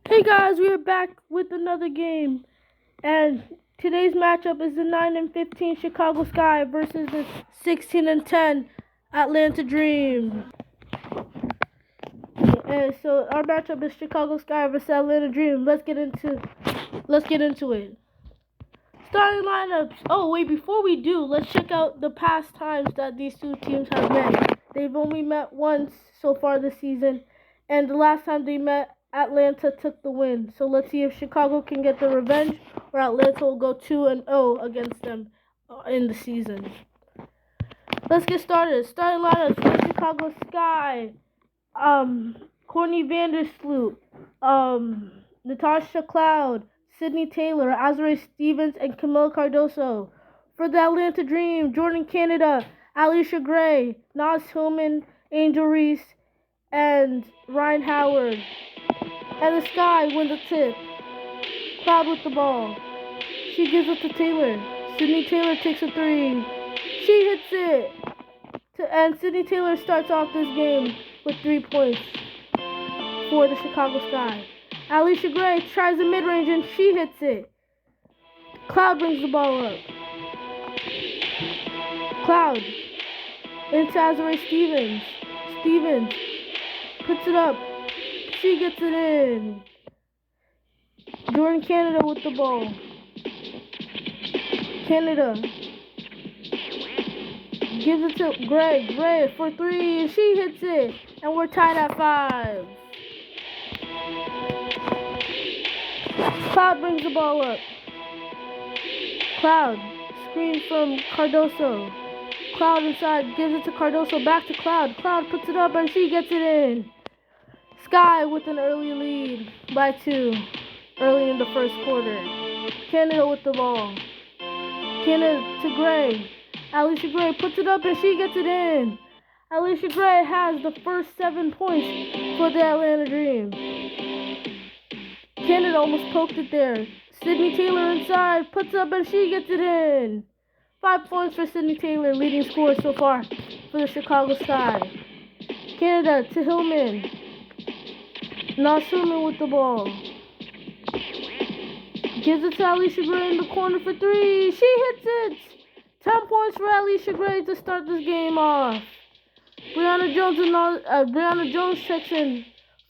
Hey guys, we are back with another game, and today's matchup is the 9-15 Chicago Sky versus the 16-10 Atlanta Dream. And so our matchup is Chicago Sky versus Atlanta Dream. Let's get into it. Starting lineups. Oh wait, before we do, let's check out the past times that these two teams have met. They've only met once so far this season, and the last time they met, Atlanta took the win. So let's see if Chicago can get the revenge, or Atlanta will go 2-0 against them in the season. Let's get started. Starting lineups for Chicago Sky. Courtney Vandersloot, Natasha Cloud, Sydney Taylor, Azurá Stevens, and Camila Cardoso. For the Atlanta Dream, Jordan Canada, Alicia Gray, Nas Hillman, Angel Reese, and Ryan Howard. And the Sky win the tip. Cloud with the ball. She gives it to Taylor. Sydney Taylor takes a three. She hits it. And Sydney Taylor starts off this game with 3 points for the Chicago Sky. Alicia Gray tries the mid-range and she hits it. Cloud brings the ball up. Cloud into Azurá Stevens. Stevens puts it up. She gets it in. Jordan Canada with the ball. Canada gives it to Gray. Gray for three and she hits it. And we're tied at 5. Cloud brings the ball up. Cloud screen from Cardoso. Cloud inside gives it to Cardoso. Back to Cloud. Cloud puts it up and she gets it in. Sky with an early lead by 2 early in the first quarter. Canada with the ball. Canada to Gray. Alicia Gray puts it up and she gets it in. Alicia Gray has the first 7 points for the Atlanta Dream. Canada almost poked it there. Sydney Taylor inside, puts up and she gets it in. 5 points for Sydney Taylor, leading scorer so far for the Chicago Sky. Canada to Hillman. Nas Hillman with the ball. Gives it to Alicia Gray in the corner for 3. She hits it. 10 points for Alicia Gray to start this game off. Brianna Jones checks in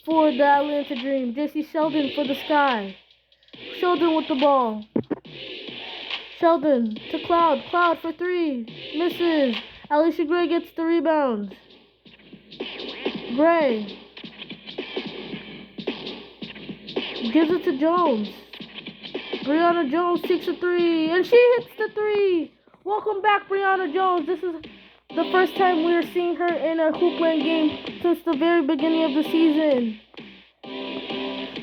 for the Atlanta Dream. JC Sheldon for the Sky. Sheldon with the ball. Sheldon to Cloud. Cloud for 3. Misses. Alicia Gray gets the rebound. Gray gives it to Jones. Brianna Jones takes a 3. And she hits the 3. Welcome back, Brianna Jones. This is the first time we are seeing her in a HoopLand game since the very beginning of the season.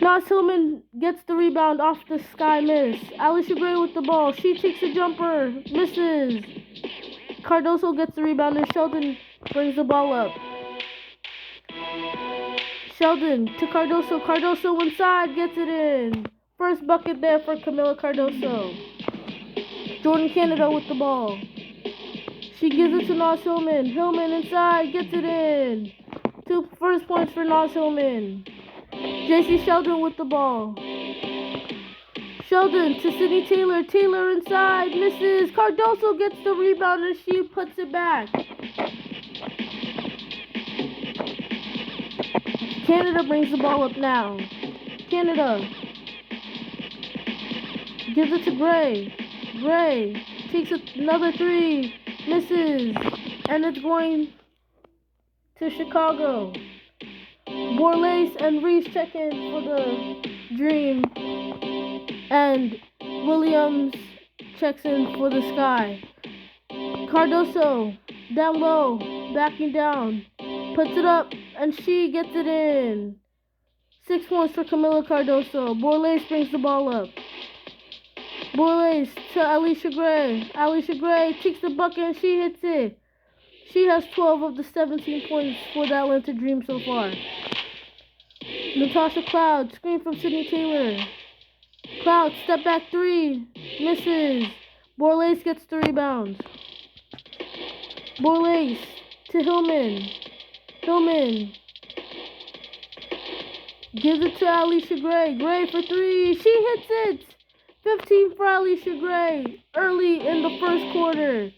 Nas Hillman gets the rebound off the Sky miss. Alicia Gray with the ball. She takes a jumper. Misses. Cardoso gets the rebound and Sheldon brings the ball up. Sheldon to Cardoso. Cardoso inside gets it in. First bucket there for Camila Cardoso. Jordan Canada with the ball. She gives it to Nas Hillman. Hillman inside gets it in. 2 first points for Nas Hillman. JC Sheldon with the ball. Sheldon to Sydney Taylor. Taylor inside. Misses. Cardoso gets the rebound and she puts it back. Canada brings the ball up now. Canada gives it to Gray. Gray takes another 3. Misses. And it's going to Chicago. Borlace and Reese check in for the Dream. And Williams checks in for the Sky. Cardoso down low, backing down. Puts it up and she gets it in. 6 points for Camila Cardoso. Borlace brings the ball up. Borlace to Alicia Gray. Alicia Gray takes the bucket and she hits it. She has 12 of the 17 points for the Atlanta Dream so far. Natasha Cloud, screen from Sydney Taylor. Cloud, step back 3. Misses. Borlace gets the rebound. Borlace to Hillman. Hillman Gives it to Alicia Gray. Gray for three. She hits it. 15 for Alicia Gray. Early in the first quarter.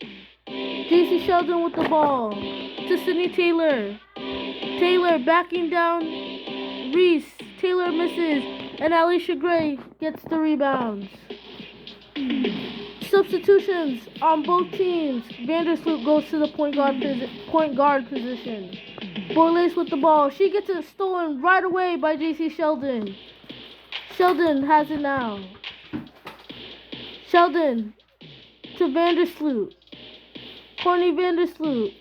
JC Sheldon with the ball. To Sydney Taylor. Taylor backing down Reese. Taylor misses. And Alicia Gray gets the rebounds. Substitutions on both teams. Vandersloot goes to the point guard position. Borlace with the ball. She gets it stolen right away by JC Sheldon. Sheldon has it now. Sheldon to Vandersloot. Courtney Vandersloot.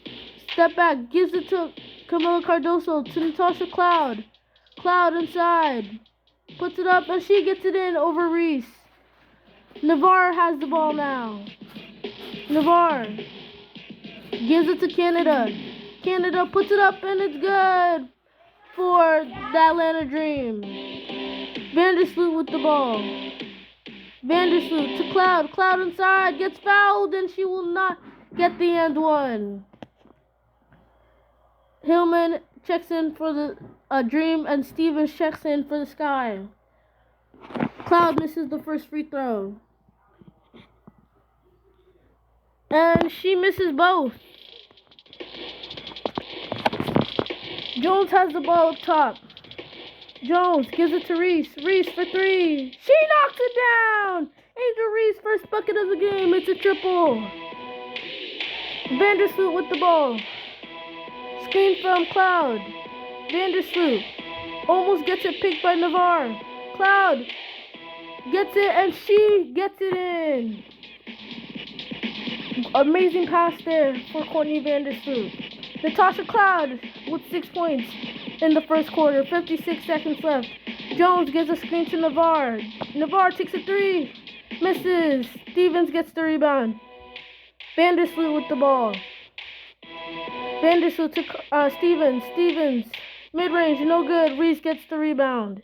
Step back. Gives it to Camila Cardoso. To Natasha Cloud. Cloud inside. Puts it up and she gets it in over Reese. Navarre has the ball now. Navarre gives it to Canada. Canada puts it up and it's good for the Atlanta Dream. Vandersloot with the ball. Vandersloot to Cloud. Cloud inside. Gets fouled and she will not get the end one. Hillman checks in for the Dream and Stevens checks in for the Sky. Cloud misses the first free throw. And she misses both. Jones has the ball up top. Jones gives it to Reese. Reese for three. She knocks it down. Angel Reese, first bucket of the game. It's a triple. Vandersloot with the ball. Screen from Cloud. Vandersloot almost gets it picked by Navarre. Cloud gets it and she gets it in. Amazing pass there for Courtney Vandersloot. Natasha Cloud with 6 points in the first quarter. 56 seconds left. Jones gives a screen to Navarre. Navarre takes a three. Misses. Stevens gets the rebound. Vandersloot with the ball. Vandersloot to Stevens. Stevens. Mid-range, no good. Reese gets the rebound.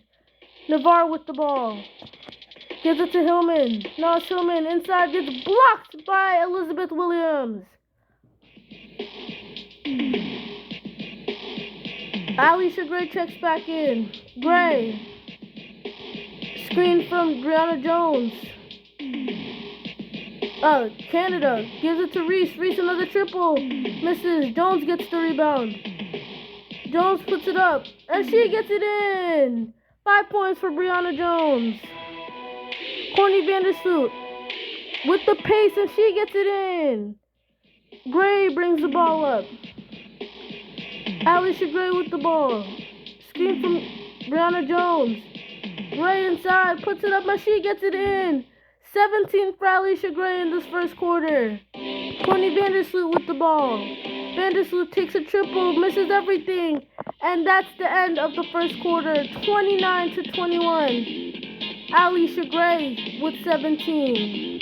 Navarre with the ball. Gives it to Hillman. No, it's Hillman. Inside gets blocked by Elizabeth Williams. Alicia Gray checks back in. Gray. Screen from Brianna Jones. Canada gives it to Reese. Reese another triple. Misses. Jones gets the rebound. Jones puts it up. And she gets it in. 5 points for Brianna Jones. Courtney Vandersloot with the pace and she gets it in. Gray brings the ball up. Alicia Gray with the ball. Screen from Brianna Jones. Gray inside, puts it up and she gets it in. 17 for Alicia Gray in this first quarter. Courtney Vandersloot with the ball. Vandersloot takes a triple, misses everything. And that's the end of the first quarter. 29-21. Alicia Gray with 17.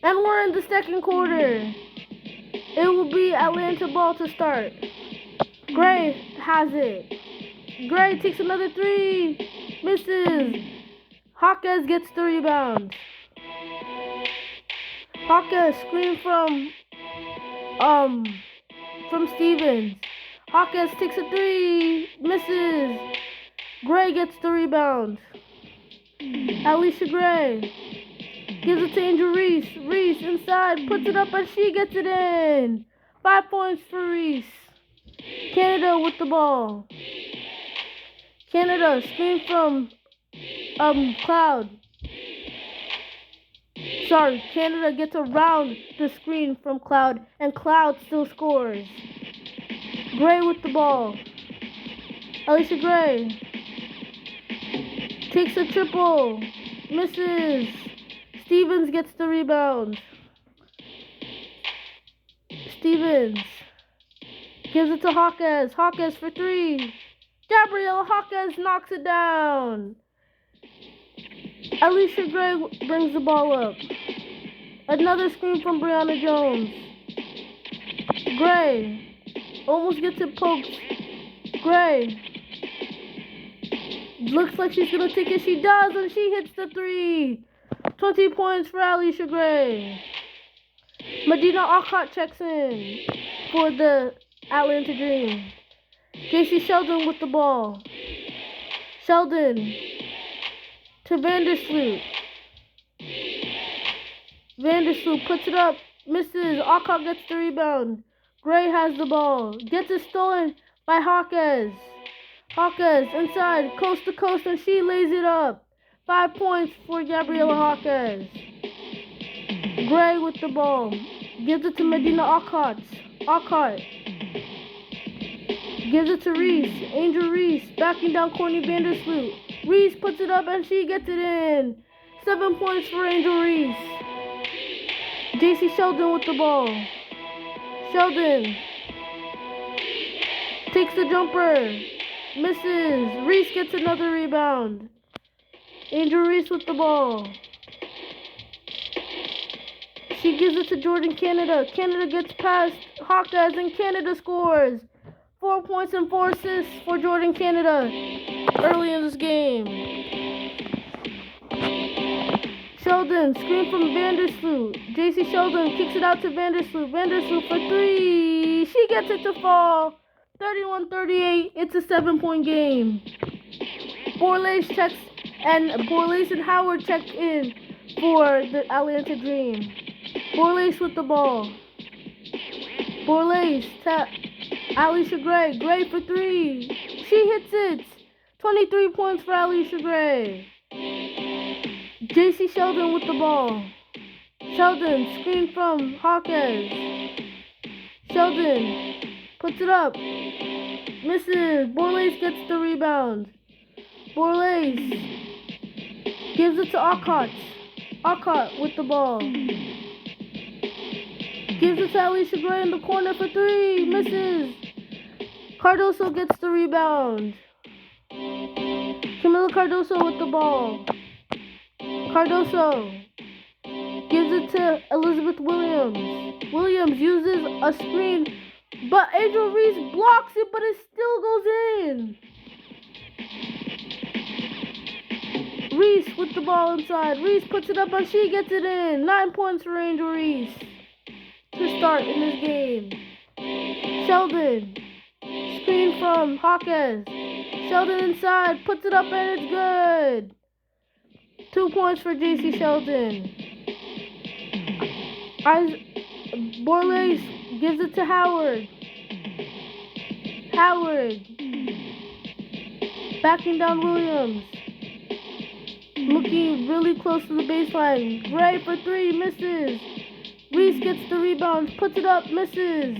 And we're in the second quarter. It will be Atlanta ball to start. Gray has it. Gray takes another three. Misses. Hawkes gets the rebound. Hawkes screen from Stevens. Hawkes takes a three. Misses. Gray gets the rebound. Alicia Gray gives it to Angel Reese. Reese inside, puts it up and she gets it in. 5 points for Reese. Canada with the ball. Canada screen from Cloud. Sorry, Canada gets around the screen from Cloud and Cloud still scores. Gray with the ball. Alicia Gray takes a triple. Misses. Stevens gets the rebound. Stevens gives it to Hawkes. Hawkes for three. Gabrielle Hawkes knocks it down. Alicia Gray brings the ball up. Another screen from Brianna Jones. Gray almost gets it poked. Gray looks like she's gonna take it. She does, and she hits the three. 20 points for Alicia Gray. Medina Alcott checks in for the Atlanta Dream. JC Sheldon with the ball. Sheldon to Vandersloot. Vandersloot puts it up. Misses. Alcott gets the rebound. Gray has the ball. Gets it stolen by Hawkes. Hawkes inside, coast to coast, and she lays it up. 5 points for Gabriella Hawkes. Gray with the ball. Gives it to Medina Alcott. Alcott. Gives it to Reese. Angel Reese. Backing down Courtney Vandersloot. Reese puts it up and she gets it in. 7 points for Angel Reese. JC Sheldon with the ball. Sheldon takes the jumper. Misses. Reese gets another rebound. Angel Reese with the ball. She gives it to Jordan Canada. Canada gets past Hawkes and Canada scores. 4 points and 4 assists for Jordan Canada early in this game. Sheldon, screen from Vandersloot. JC Sheldon kicks it out to Vandersloot. Vandersloot for 3. She gets it to fall. 31-38. It's a 7-point game. Borlase and Howard check in for the Atlanta Dream. Borlase with the ball. Borlase to Alicia Gray. Gray for 3. She hits it. 23 points for Alicia Gray. JC Sheldon with the ball. Sheldon, screen from Hawkes. Sheldon puts it up. Misses. Borlase gets the rebound. Borlase gives it to Alcott. Alcott with the ball. Gives it to Alicia Gray in the corner for 3. Misses. Cardoso gets the rebound. Camila Cardoso with the ball. Cardoso gives it to Elizabeth Williams. Williams uses a screen, but Angel Reese blocks it, but it still goes in. Reese with the ball inside. Reese puts it up and she gets it in. 9 points for Angel Reese to start in this game. Sheldon, screen from Hawkes. Sheldon inside, puts it up and it's good. 2 points for JC Sheldon. Borlase gives it to Howard. Howard backing down Williams. Looking really close to the baseline. Gray for 3, misses. Reese gets the rebound, puts it up, misses.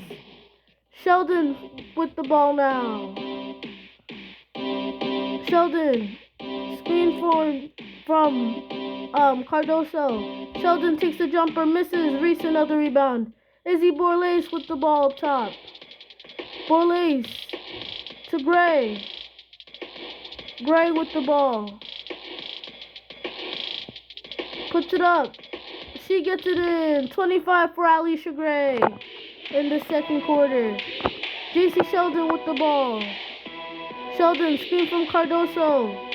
Sheldon with the ball now. Sheldon, screen from Cardoso. Sheldon takes the jumper, misses. Reese another rebound. Izzy Borlase with the ball up top. Borlase to Gray. Gray with the ball. Puts it up. She gets it in. 25 for Alicia Gray in the second quarter. JC Sheldon with the ball. Sheldon, screen from Cardoso.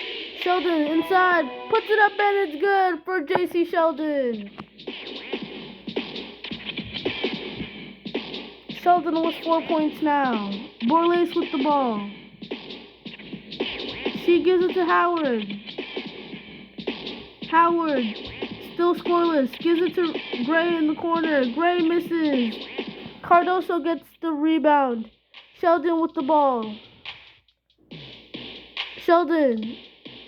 Sheldon inside. Puts it up and it's good for JC Sheldon. Sheldon with 4 points now. Borlase with the ball. She gives it to Howard. Howard, still scoreless. Gives it to Gray in the corner. Gray misses. Cardoso gets the rebound. Sheldon with the ball. Sheldon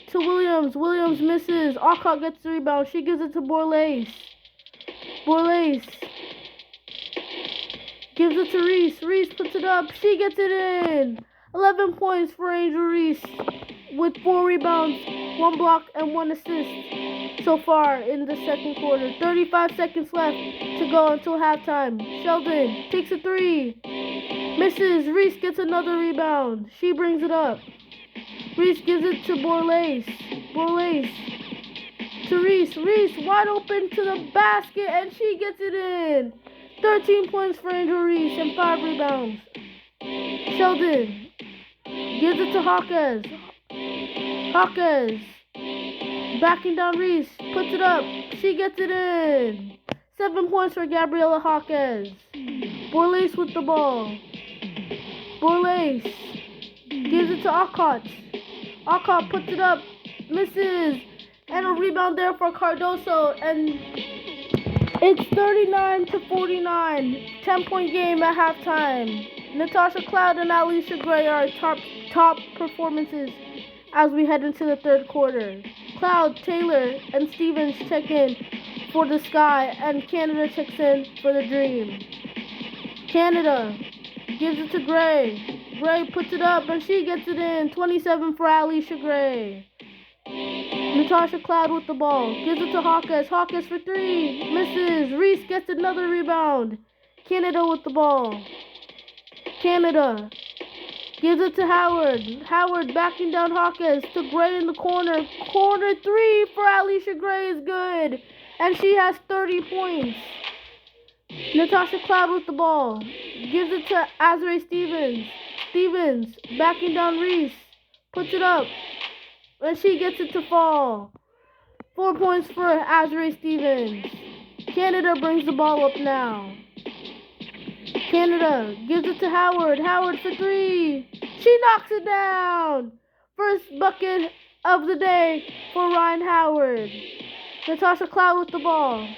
to Williams. Williams misses. Alcott gets the rebound. She gives it to Borlase. Borlase gives it to Reese. Reese puts it up. She gets it in. 11 points for Angel Reese with 4 rebounds, 1 block, and 1 assist so far in the second quarter. 35 seconds left to go until halftime. Sheldon takes a 3. Misses. Reese gets another rebound. She brings it up. Reese gives it to Borlase. Borlase to Reese. Reese wide open to the basket and she gets it in. 13 points for Angel Reese and 5 rebounds. Sheldon gives it to Hawkes. Hawkes backing down Reese. Puts it up. She gets it in. 7 points for Gabriella Hawkes. Borlase with the ball. Borlace gives it to Alcott. Alcott puts it up, misses, and a rebound there for Cardoso, and it's 39-49, 10-point game at halftime. Natasha Cloud and Alicia Gray are top performances as we head into the third quarter. Cloud, Taylor, and Stevens check in for the Sky, and Canada checks in for the Dream. Canada gives it to Gray. Gray puts it up, and she gets it in. 27 for Alicia Gray. Natasha Cloud with the ball. Gives it to Hawkes. Hawkes for three. Misses. Reese gets another rebound. Canada with the ball. Canada gives it to Howard. Howard backing down Hawkes to Gray in the corner. Corner three for Alicia Gray is good. And she has 30 points. Natasha Cloud with the ball. Gives it to Azrae Stevens. Stevens backing down Reese. Puts it up. And she gets it to fall. 4 points for Azrae Stevens. Canada brings the ball up now. Canada gives it to Howard. Howard for three. She knocks it down. First bucket of the day for Ryan Howard. Natasha Cloud with the ball.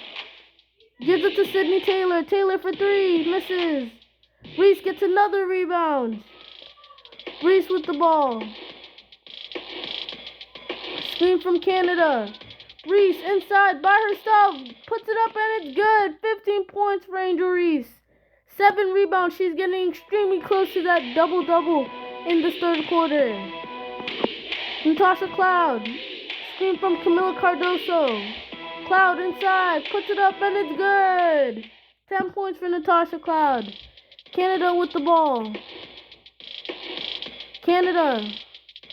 Gives it to Sydney Taylor. Taylor for three. Misses. Reese gets another rebound. Reese with the ball. Screen from Canada. Reese inside by herself. Puts it up and it's good. 15 points for Angel Reese. 7 rebounds. She's getting extremely close to that double-double in this third quarter. Natasha Cloud. Screen from Camila Cardoso. Cloud inside. Puts it up and it's good. 10 points for Natasha Cloud. Canada with the ball. Canada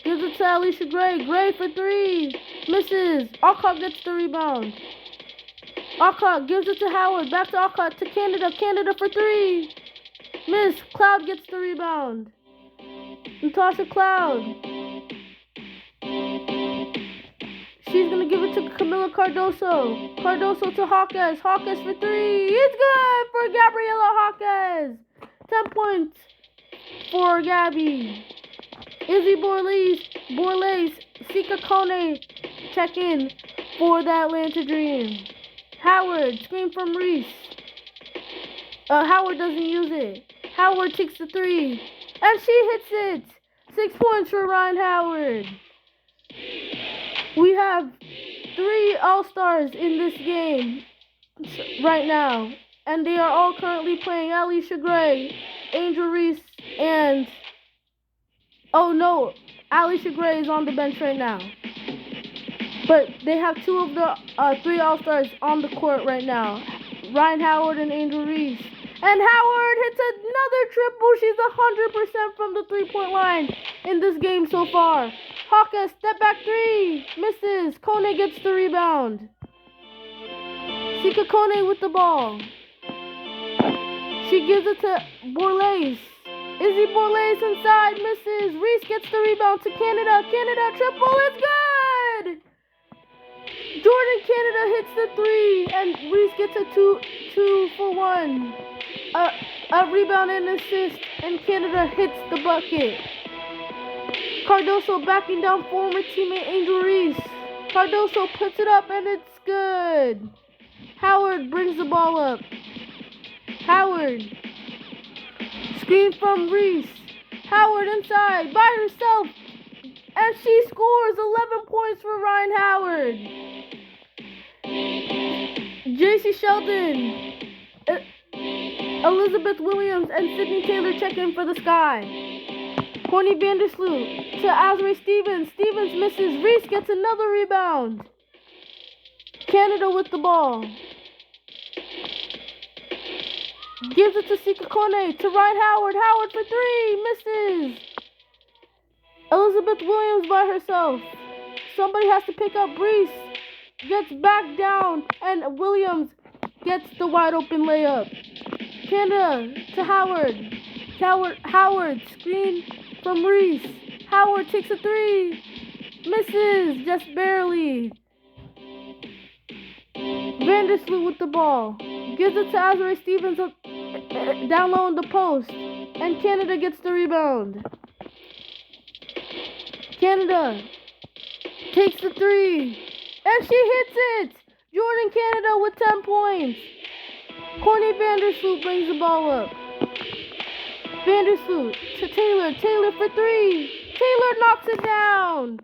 gives it to Alicia Gray. Gray for three. Misses. Alcott gets the rebound. Alcott gives it to Howard. Back to Alcott to Canada. Canada for three. Miss. Cloud gets the rebound. Natasha Cloud. She's going to give it to Camila Cardoso. Cardoso to Hawkes. Hawkes for three. It's good for Gabriela Hawkes. 10 points for Gabby. Izzy Borlace, Sika Kone check in for the Atlanta Dream. Howard, screen from Reese. Howard doesn't use it. Howard takes the three. And she hits it. 6 points for Ryan Howard. We have 3 All-Stars in this game right now. And they are all currently playing. Alicia Gray, Angel Reese, and... oh no, Alicia Gray is on the bench right now. But they have 2 of the 3 All-Stars on the court right now. Ryan Howard and Angel Reese. And Howard hits another triple. She's 100% from the 3-point line in this game so far. Hawkes, step back 3. Misses. Kone gets the rebound. Sika Kone with the ball. She gives it to Borlace. Izzy Borlace inside, misses. Reese gets the rebound to Canada. Canada triple, it's good! Jordan Canada hits the 3, and Reese gets a 2 for 1. A rebound and assist, and Canada hits the bucket. Cardoso backing down former teammate Angel Reese. Cardoso puts it up, and it's good. Howard brings the ball up. Howard. Screen from Reese. Howard inside by herself. And she scores 11 points for Ryan Howard. JC Sheldon, Elizabeth Williams, and Sydney Taylor check in for the Sky. Corny Vandersloot to Azrae Stevens. Stevens misses. Reese gets another rebound. Canada with the ball. Gives it to Sika Kone, to Ryan Howard. Howard for 3, misses. Elizabeth Williams by herself. Somebody has to pick up Reese. Gets back down, and Williams gets the wide open layup. Canada to Howard. Howard, screen from Reese. Howard takes a 3. Misses, just barely. Vandersloot with the ball. Gives it to Azrae Stevens down low in the post. And Canada gets the rebound. Canada takes the three. And she hits it. Jordan Canada with 10 points. Courtney Vandersloot brings the ball up. Vandersloot to Taylor. Taylor for three. Taylor knocks it down.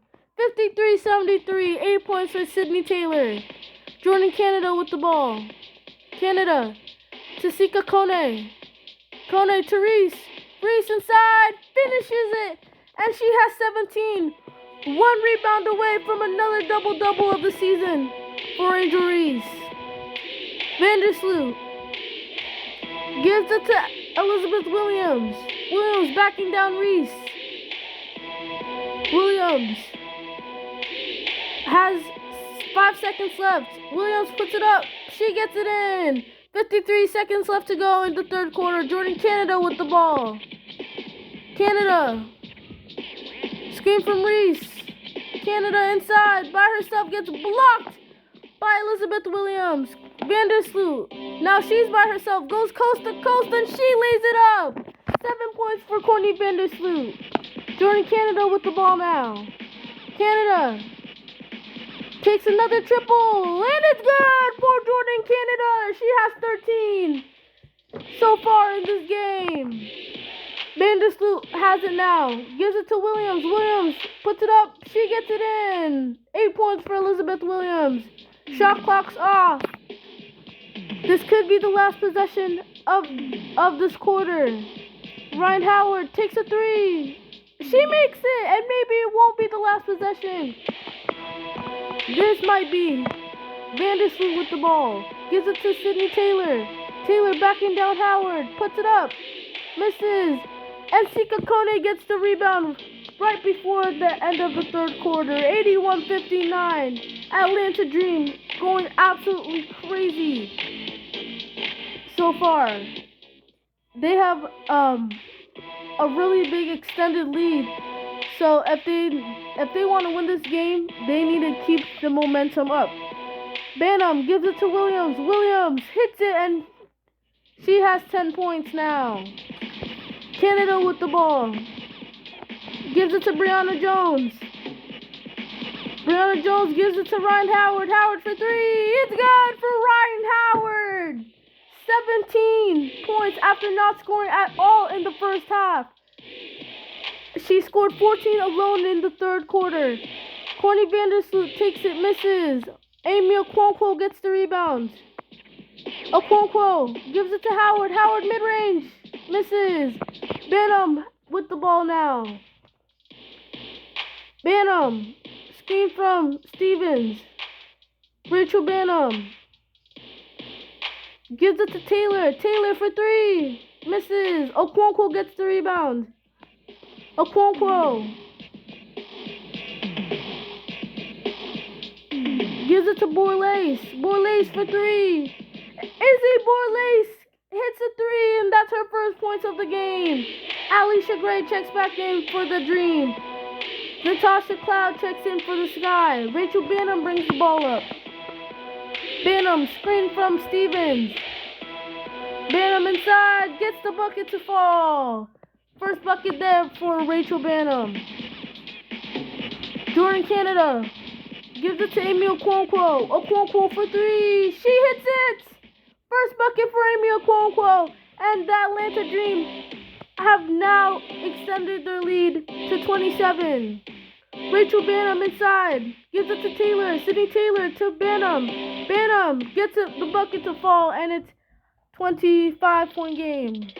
53-73. 8 points for Sydney Taylor. Jordan Canada with the ball. Canada to Sika Kone. Kone to Reese. Reese inside. Finishes it. And she has 17. One rebound away from another double-double of the season for Angel Reese. Vandersloot gives it to Elizabeth Williams. Williams backing down Reese. Williams has 5 seconds left. Williams puts it up. She gets it in. 53 seconds left to go in the third quarter. Jordan Canada with the ball. Canada. Screen from Reese. Canada inside by herself gets blocked by Elizabeth Williams. Vandersloot. Now she's by herself. Goes coast to coast and she lays it up. 7 points for Courtney Vandersloot. Jordan Canada with the ball now. Canada takes another triple. And it's good for Jordan Canada. She has 13 so far in this game. Vandersloot has it now. Gives it to Williams. Williams puts it up. She gets it in. 8 points for Elizabeth Williams. Shot clock's off. This could be the last possession of this quarter. Ryan Howard takes a three. She makes it, and maybe it won't be the last possession. This might be. Vandersloot with the ball. Gives it to Sydney Taylor. Taylor backing down Howard. Puts it up. Misses. And Sika Kone gets the rebound right before the end of the third quarter. 81-59. Atlanta Dream going absolutely crazy so far. They have a really big extended lead. So if they want to win this game, they need to keep the momentum up. Banham gives it to Williams. Williams hits it and she has 10 points now. Canada with the ball. Gives it to Brianna Jones. Brianna Jones gives it to Ryan Howard. Howard for three. It's good for Ryan Howard. 17 points after not scoring at all in the first half. She scored 14 alone in the third quarter. Courtney Vandersloot takes it, misses. Amy Okonkwo gets the rebound. Okonkwo gives it to Howard. Howard mid-range. Misses. Banham with the ball now. Banham. Screen from Stevens. Rachel Banham. Gives it to Taylor. Taylor for three. Misses. Okonkwo gets the rebound. Okonkwo. Gives it to Borlace. Borlace for three. Izzy Borlace hits a three, and that's her first points of the game. Alicia Gray checks back in for the Dream. Natasha Cloud checks in for the Sky. Rachel Banham brings the ball up. Banham, screen from Stevens. Banham inside, gets the bucket to fall. First bucket there for Rachel Banham. Jordan Canada gives it to Amy Okonkwo. Okonkwo for three. She hits it. First bucket for Amy Okonkwo. And the Atlanta Dream have now extended their lead to 27. Rachel Banham inside. Gives it to Taylor. Sydney Taylor to Banham. Banham gets the bucket to fall. And it's 25-point game.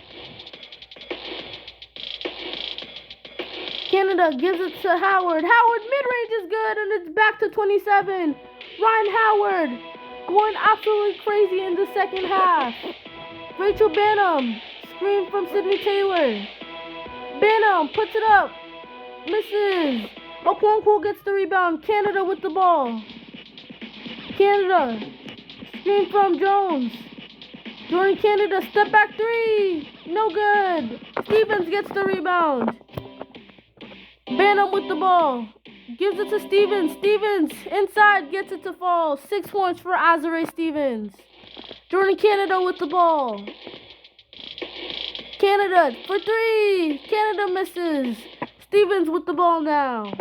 Canada gives it to Howard. Howard mid-range is good, and it's back to 27. Ryan Howard going absolutely crazy in the second half. Rachel Banham, screen from Sydney Taylor. Banham puts it up. Misses. Okonkwo gets the rebound. Canada with the ball. Canada, screen from Jones. Jordan Canada, step back three. No good. Stevens gets the rebound. Banham with the ball. Gives it to Stevens. Stevens inside gets it to fall. 6 points for Azare Stevens. Jordan Canada with the ball. Canada for three. Canada misses. Stevens with the ball now.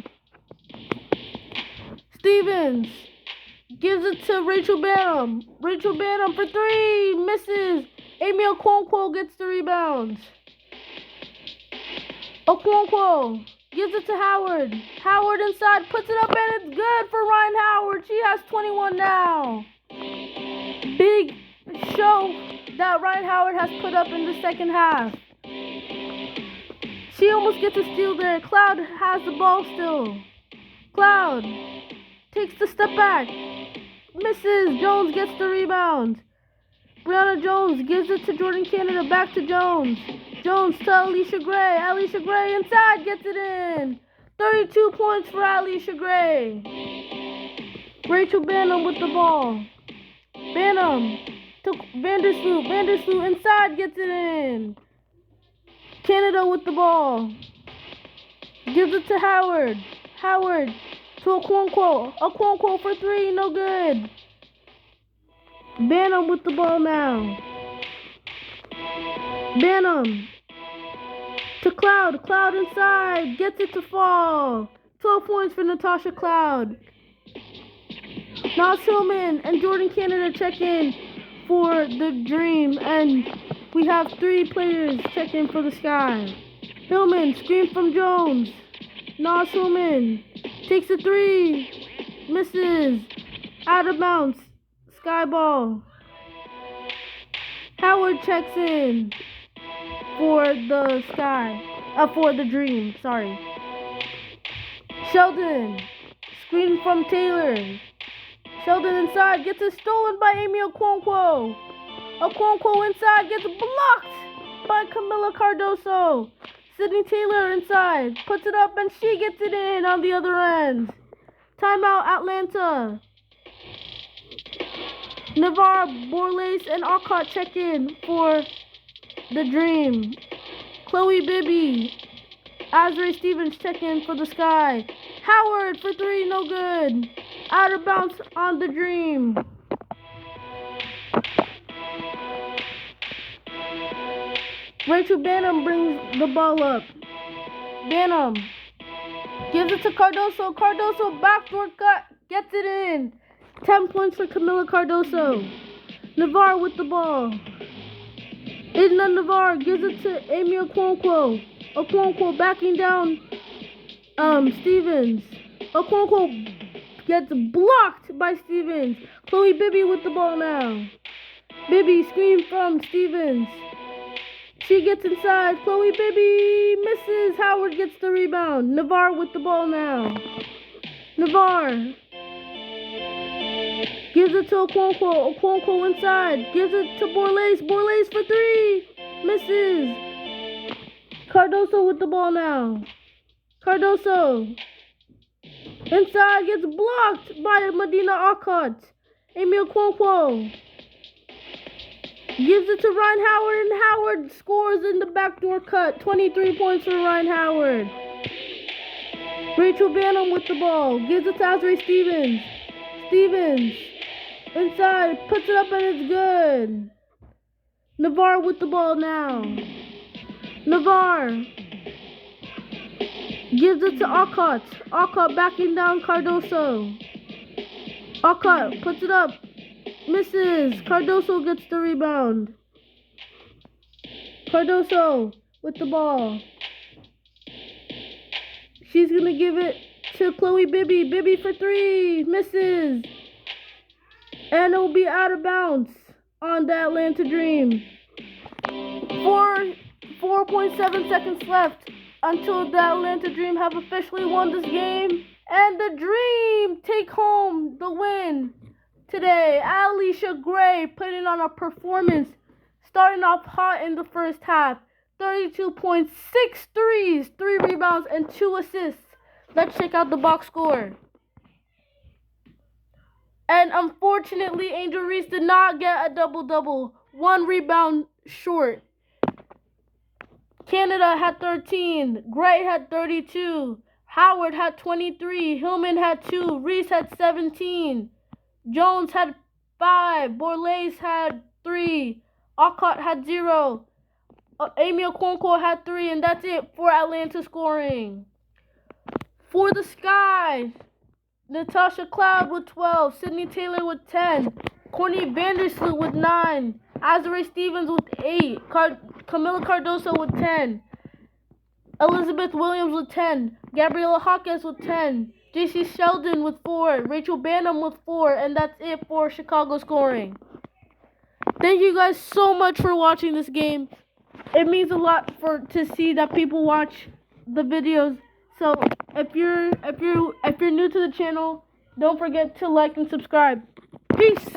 Stevens gives it to Rachel Banham. Rachel Banham for three. Misses. Amy Okonkwo gets the rebound. Okonkwo gives it to Howard. Howard inside, puts it up, and it's good for Ryan Howard. She has 21 now. Big show that Ryan Howard has put up in the second half. She almost gets a steal there. Cloud has the ball still. Cloud takes the step back. Misses. Jones gets the rebound. Brianna Jones gives it to Jordan Canada. Back to Jones. Jones to Alicia Gray. Alicia Gray inside gets it in. 32 points for Alicia Gray. Rachel Banham with the ball. Banham to Vandersloot. Vandersloot inside gets it in. Canada with the ball. Gives it to Howard. Howard to Okonkwo. Okonkwo for three. No good. Banham with the ball now. Banham to Cloud. Cloud inside. Gets it to fall. 12 points for Natasha Cloud. Nas Hillman and Jordan Canada check in for the Dream. And we have three players check in for the Sky. Hillman, screen from Jones. Nas Hillman takes a three. Misses. Out of bounds. Sky ball. Howard checks in for the Sky. For the Dream, sorry. Sheldon. Screen from Taylor. Sheldon inside. Gets it stolen by Amy Okonkwo. Okonkwo inside. Gets blocked by Camila Cardoso. Sydney Taylor inside. Puts it up and she gets it in on the other end. Timeout Atlanta. Navarre, Borlace, and Alcott check in for the Dream. Chloe Bibby, Azrae Stevens check in for the Sky. Howard for three, no good. Out of bounds on the Dream. Rachel Banham brings the ball up. Banham gives it to Cardoso. Cardoso backdoor cut, gets it in. 10 points for Camila Cardoso. Navarre with the ball. Edna Navarre gives it to Amy Okonkwo. Okonkwo backing down Stevens. Okonkwo gets blocked by Stevens. Chloe Bibby with the ball now. Bibby screen from Stevens. She gets inside. Chloe Bibby misses. Howard gets the rebound. Navarre with the ball now. Navarre gives it to Okonkwo. Okonkwo inside. Gives it to Borlace. Borlace for three. Misses. Cardoso with the ball now. Cardoso inside. Gets blocked by Medina Alcott. Amy Okonkwo gives it to Ryan Howard, and Howard scores in the backdoor cut. 23 points for Ryan Howard. Rachel Banham with the ball. Gives it to Azrae Stevens. Stevens inside. Puts it up and it's good. Navarre with the ball now. Navarre gives it to Alcott. Alcott backing down Cardoso. Alcott puts it up. Misses. Cardoso gets the rebound. Cardoso with the ball. She's going to give it to Chloe Bibby. Bibby for three. Misses. And it will be out of bounds on the Atlanta Dream. 4.7 seconds left until the Atlanta Dream have officially won this game. And the Dream take home the win today. Alicia Gray putting on a performance, starting off hot in the first half. 32 points, 6 threes, 3 rebounds, and 2 assists. Let's check out the box score. And unfortunately, Angel Reese did not get a double-double. 1 rebound short. Canada had 13. Gray had 32. Howard had 23. Hillman had 2. Reese had 17. Jones had 5. Borlace had 3. Alcott had 0. Amy Okonkwo had 3, and that's it for Atlanta scoring. For the Skies, Natasha Cloud with 12, Sydney Taylor with 10, Courtney Vandersloot with 9, Azure Stevens with 8, Camila Cardoso with 10, Elizabeth Williams with 10, Gabriella Hawkins with 10, JC Sheldon with 4, Rachel Banham with 4, and that's it for Chicago scoring. Thank you guys so much for watching this game. It means a lot to see that people watch the videos. So if you're new to the channel, don't forget to like and subscribe. Peace.